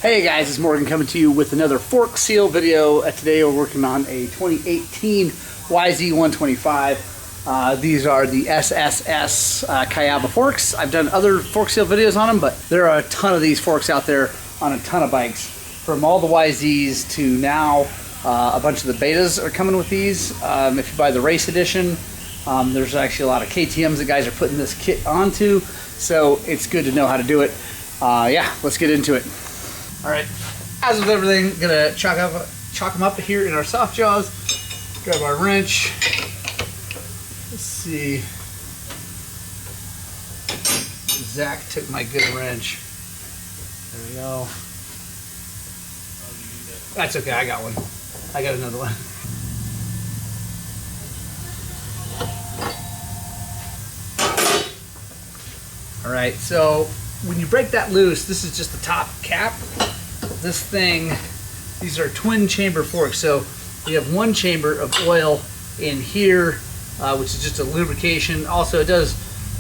Hey guys, it's Morgan coming to you with another fork seal video. Today we're working on a 2018 YZ125. These are the SSS KYB forks. I've done other fork seal videos on them, but there are a ton of these forks out there on a ton of bikes. From all the YZs to now, a bunch of the betas are coming with these. If you buy the race edition, there's actually a lot of KTMs that guys are putting this kit onto, so it's good to know how to do it. Yeah, let's get into it. Alright, as with everything, gonna chalk them up here in our soft jaws. Grab our wrench. Let's see. Zach took my good wrench. There we go. That's okay, I got one. I got another one. Alright, so when you break that loose, this is just the top cap. This thing, these are twin chamber forks, so you have one chamber of oil in here, which is just a lubrication. Also, it does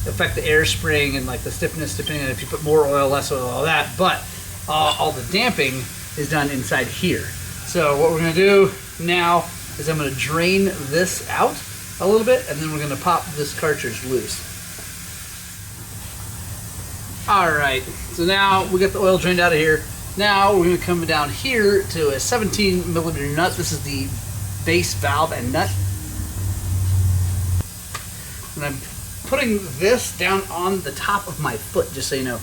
affect the air spring and like the stiffness, depending on if you put more oil, less oil, all that. But all the damping is done inside here. So what we're going to do now is I'm going to drain this out a little bit, and then we're going to pop this cartridge loose. Alright, so now we got the oil drained out of here. Now we're going to come down here to a 17mm nut. This is the base valve and nut. And I'm putting this down on the top of my foot, just so you know.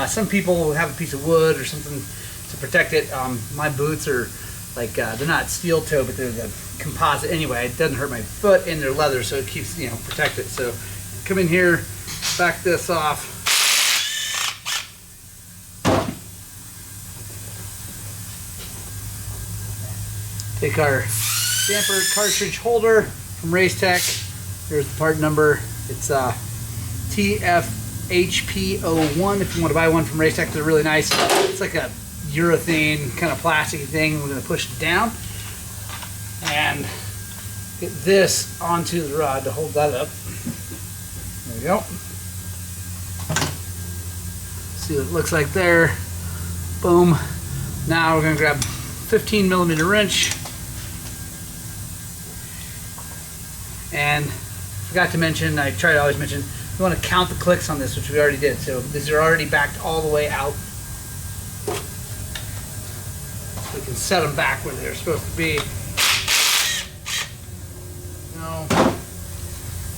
Some people will have a piece of wood or something to protect it. My boots are like, they're not steel toe, but they're the composite anyway. It doesn't hurt my foot, and they're leather, so it keeps, you know, protected. So come in here, back this off. Take our damper cartridge holder from Racetech. Here's the part number. It's TFHP01. If you want to buy one from Racetech, they're really nice. It's like a urethane kind of plasticky thing. We're going to push it down and get this onto the rod to hold that up. There we go. See what it looks like there. Boom. Now we're going to grab 15mm wrench. And forgot to mention, I try to always mention, you want to count the clicks on this, which we already did. So these are already backed all the way out. We can set them back where they're supposed to be.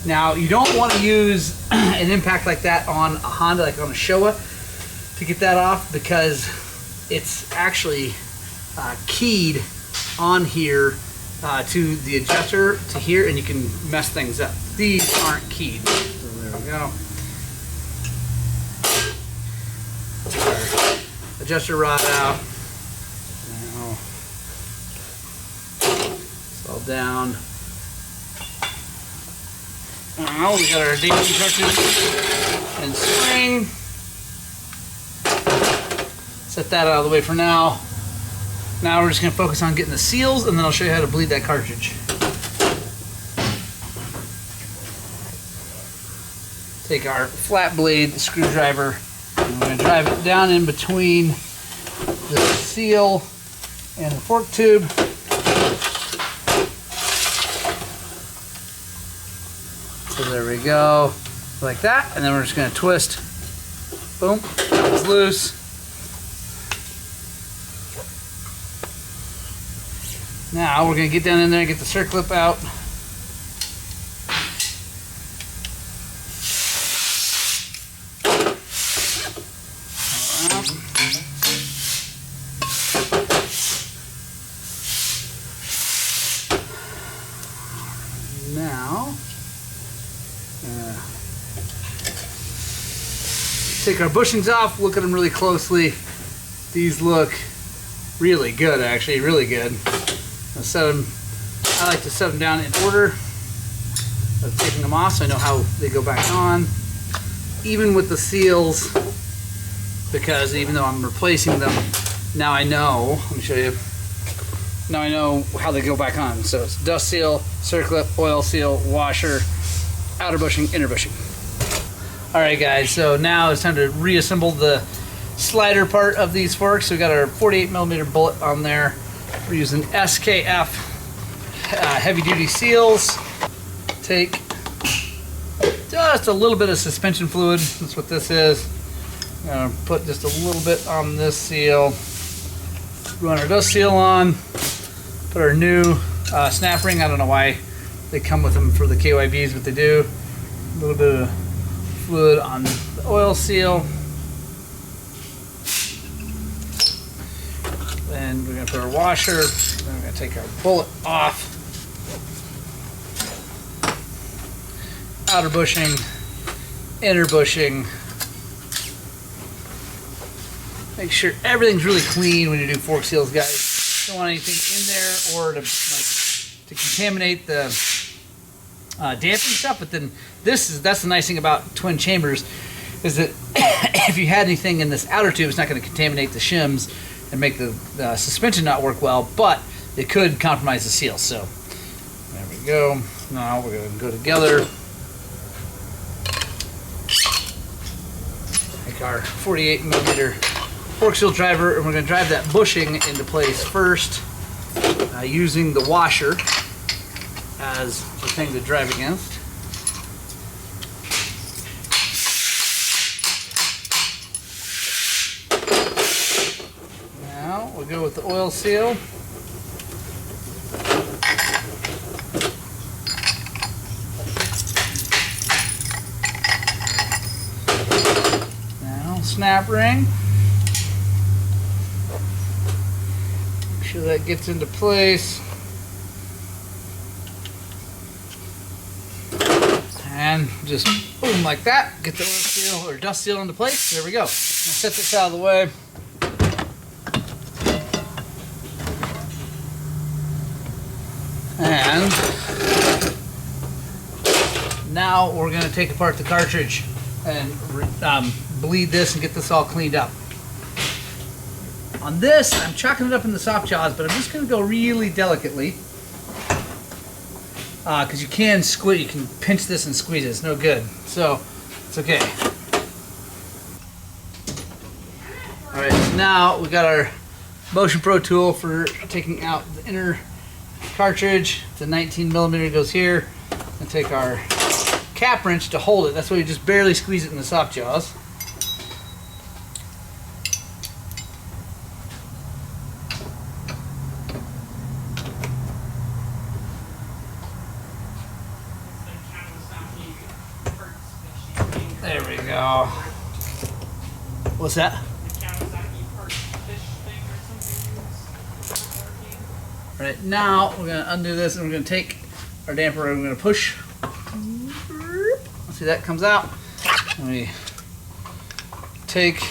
Now you don't want to use an impact like that on a Honda, like on a Showa, to get that off, because it's actually keyed on here to the adjuster to here, and you can mess things up. These aren't keyed. So there we go. Take our adjuster rod out. Now it's all down. Now we got our daisy cartridge and spring. Set that out of the way for now. Now we're just going to focus on getting the seals, and then I'll show you how to bleed that cartridge. Take our flat blade screwdriver, and we're going to drive it down in between the seal and the fork tube. So there we go, like that, and then we're just going to twist. Boom, that was loose. Now we're going to get down in there and get the circlip out. Now, take our bushings off, look at them really closely. These look really good, actually, really good. Set them, I like to set them down in order of taking them off, so I know how they go back on. Even with the seals, because even though I'm replacing them, now I know, let me show you, now I know how they go back on. So it's dust seal, circlip, oil seal, washer, outer bushing, inner bushing. Alright guys, so now it's time to reassemble the slider part of these forks. So we got our 48mm bullet on there. We're using SKF heavy duty seals. Take just a little bit of suspension fluid. That's what this is. Put just a little bit on this seal. Run our dust seal on. Put our new snap ring. I don't know why they come with them for the KYBs, but they do. A little bit of fluid on the oil seal. Then we're going to put our washer. Then we're going to take our bullet off. Outer bushing, inner bushing. Make sure everything's really clean when you do fork seals, guys. Don't want anything in there or to contaminate the damping stuff. But then that's the nice thing about twin chambers, is that if you had anything in this outer tube, it's not going to contaminate the shims and make the suspension not work well, but it could compromise the seal. So there we go. Now we're going to go together. Take our 48mm fork seal driver, and we're going to drive that bushing into place first, using the washer as the thing to drive against. Now we'll go with the oil seal. Now snap ring. Make sure that gets into place. And just boom, like that. Get the oil seal or dust seal into place. There we go. I'll set this out of the way. And now we're going to take apart the cartridge and bleed this and get this all cleaned up. On this, I'm chalking it up in the soft jaws, but I'm just going to go really delicately. Because you can squeeze, you can pinch this and squeeze it. It's no good, so it's okay. All right, so now we got our Motion Pro tool for taking out the inner cartridge. The 19mm goes here, and take our cap wrench to hold it. That's why you just barely squeeze it in the soft jaws. There we go. What's that? All right, now we're going to undo this and we're going to take our damper and we're going to push. See, that comes out. Let me take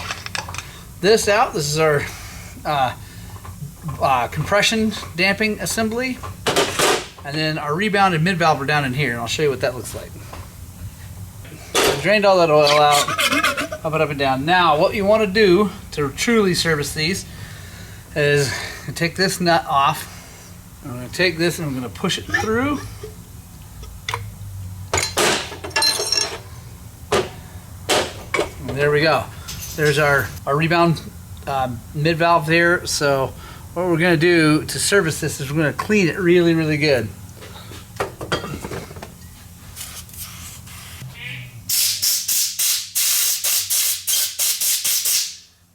this out. This is our compression damping assembly. And then our rebound and mid valve are down in here, and I'll show you what that looks like. Drained all that oil out, up and down. Now, what you want to do to truly service these is take this nut off. I'm going to take this and I'm going to push it through. And there we go. There's our rebound mid valve there. So what we're going to do to service this is we're going to clean it really, really good.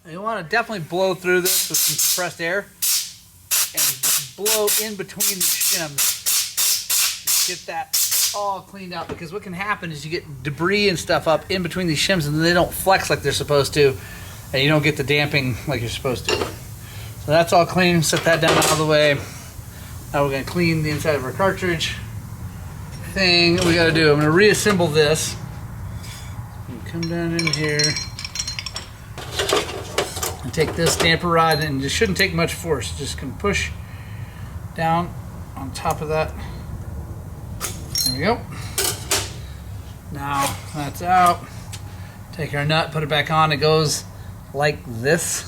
You want to definitely blow through this with some compressed air and blow in between the shims. Get that all cleaned out, because what can happen is you get debris and stuff up in between these shims and they don't flex like they're supposed to, and you don't get the damping like you're supposed to. So that's all clean. Set that down out of the way. Now we're going to clean the inside of our cartridge. Thing we got to do, I'm going to reassemble this. Come down in here. And take this damper rod, and it shouldn't take much force. Just can push down on top of that. There we go. Now that's out. Take our nut, put it back on. It goes like this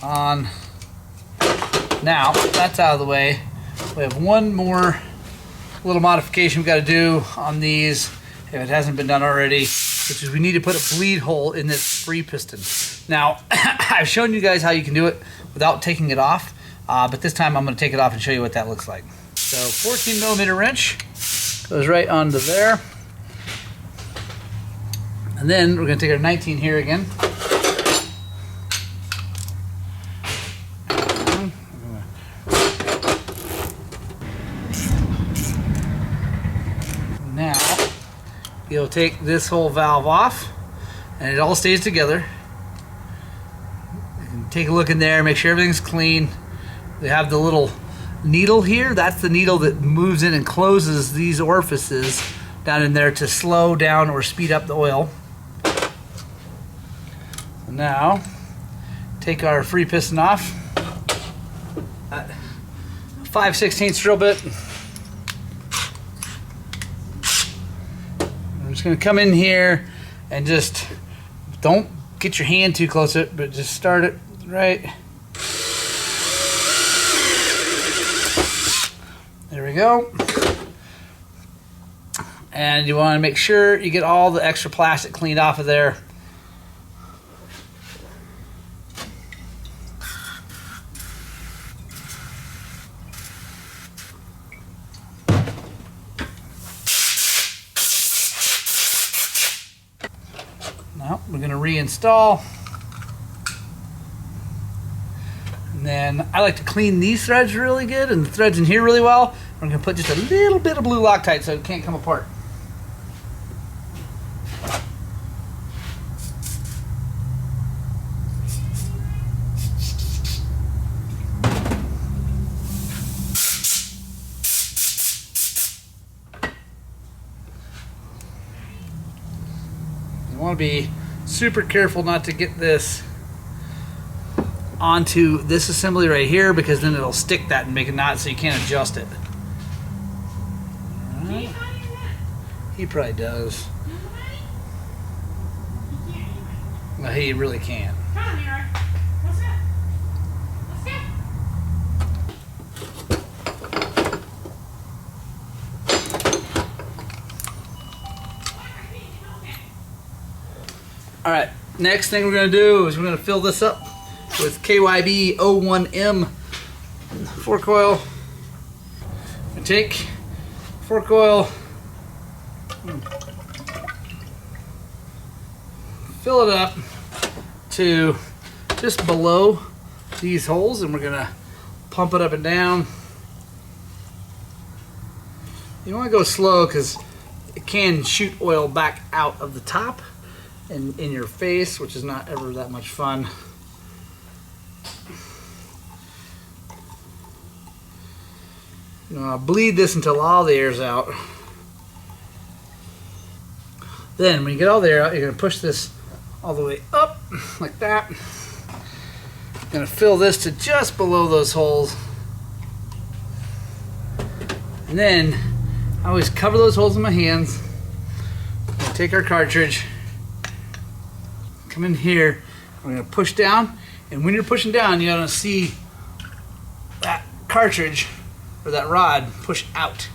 on. Now that's out of the way. We have one more little modification we've got to do on these, if it hasn't been done already, which is we need to put a bleed hole in this free piston. Now, I've shown you guys how you can do it without taking it off, but this time I'm going to take it off and show you what that looks like. So 14mm wrench goes right onto there. And then we're going to take our 19 here again. Now, you'll take this whole valve off, and it all stays together. You can take a look in there, make sure everything's clean. They have the little needle here. That's the needle that moves in and closes these orifices down in there to slow down or speed up the oil. So now, take our free piston off. 5/16 drill bit. I'm just going to come in here and just don't get your hand too close to it, but just start it right. There we go. And you want to make sure you get all the extra plastic cleaned off of there. Now we're going to reinstall. And then I like to clean these threads really good and the threads in here really well. We're going to put just a little bit of blue Loctite so it can't come apart. You want to be super careful not to get this onto this assembly right here, because then it'll stick that and make a knot so you can't adjust it. Right. He probably does. No, he really can't. Come on, Mira. What's up? Alright, next thing we're going to do is we're going to fill this up with KYB 01M fork oil. We take fork oil, fill it up to just below these holes, and we're going to pump it up and down. You want to go slow because it can shoot oil back out of the top and in your face, which is not ever that much fun. Bleed this until all the air's out. Then when you get all the air out, you're going to push this all the way up like that. You're going to fill this to just below those holes. And then I always cover those holes in my hands. Take our cartridge, come in here, we're going to push down, and when you're pushing down, you're going to see that cartridge or that rod push out.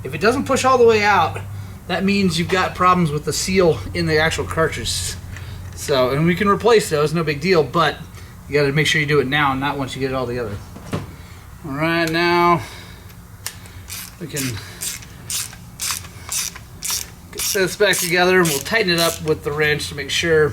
If it doesn't push all the way out, that means you've got problems with the seal in the actual cartridge. So, and we can replace those, no big deal, but you got to make sure you do it now, not once you get it all together. All right, now we can get this back together, and we'll tighten it up with the wrench to make sure.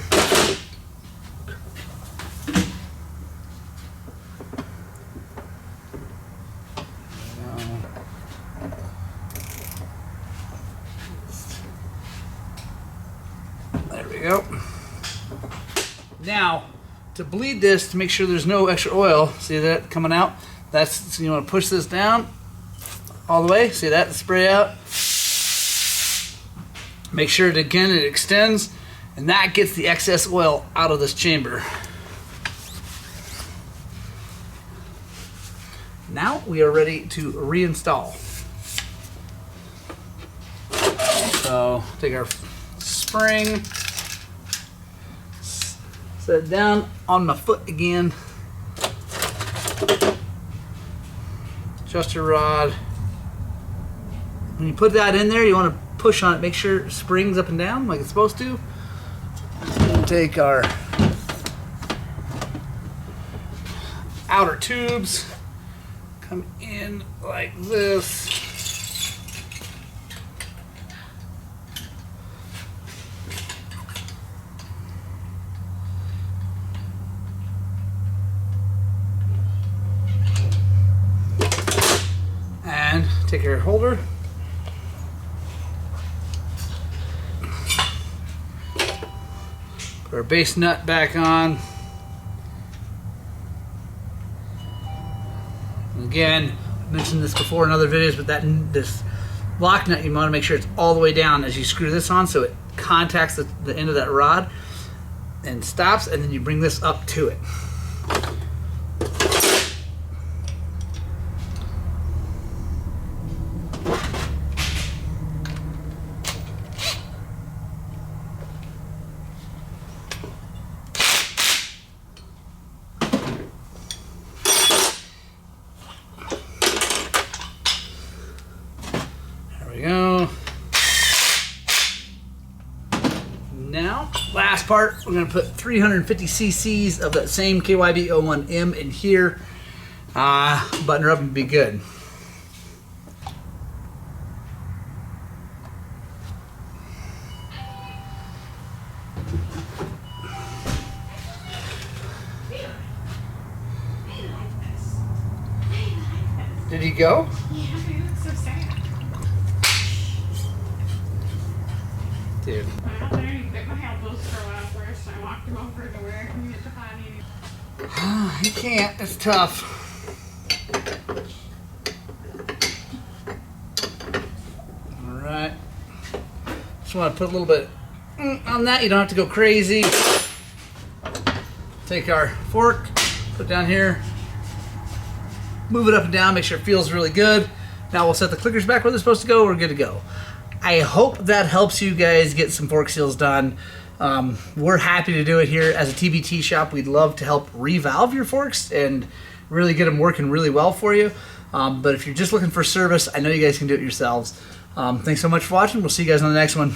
There we go. Now, to bleed this, to make sure there's no extra oil, see that coming out? That's, so you want to push this down all the way, see that spray out? Make sure that again it extends, and that gets the excess oil out of this chamber. Now we are ready to reinstall. So take our spring, set it down on my foot again, adjust your rod. When you put that in there, you want to push on it, make sure it springs up and down like it's supposed to. We'll take our outer tubes come in like this. And take your holder. Put our base nut back on. Again, I mentioned this before in other videos, but this lock nut, you want to make sure it's all the way down as you screw this on so it contacts the end of that rod and stops, and then you bring this up to it. There we go. Now, last part, we're going to put 350 cc's of that same KYB 01M in here. Button her up and be good. Did he go? Yeah, he looks so sad. Dude. Went out there and he bit my elbows for a while first. I walked him over to where I can get the potty. He can't. It's tough. Alright. Just want to put a little bit on that. You don't have to go crazy. Take our fork, put it down here. Move it up and down, make sure it feels really good. Now we'll set the clickers back where they're supposed to go. We're good to go. I hope that helps you guys get some fork seals done. We're happy to do it here as a TBT shop. We'd love to help revalve your forks and really get them working really well for you. But if you're just looking for service, I know you guys can do it yourselves. Thanks so much for watching. We'll see you guys on the next one.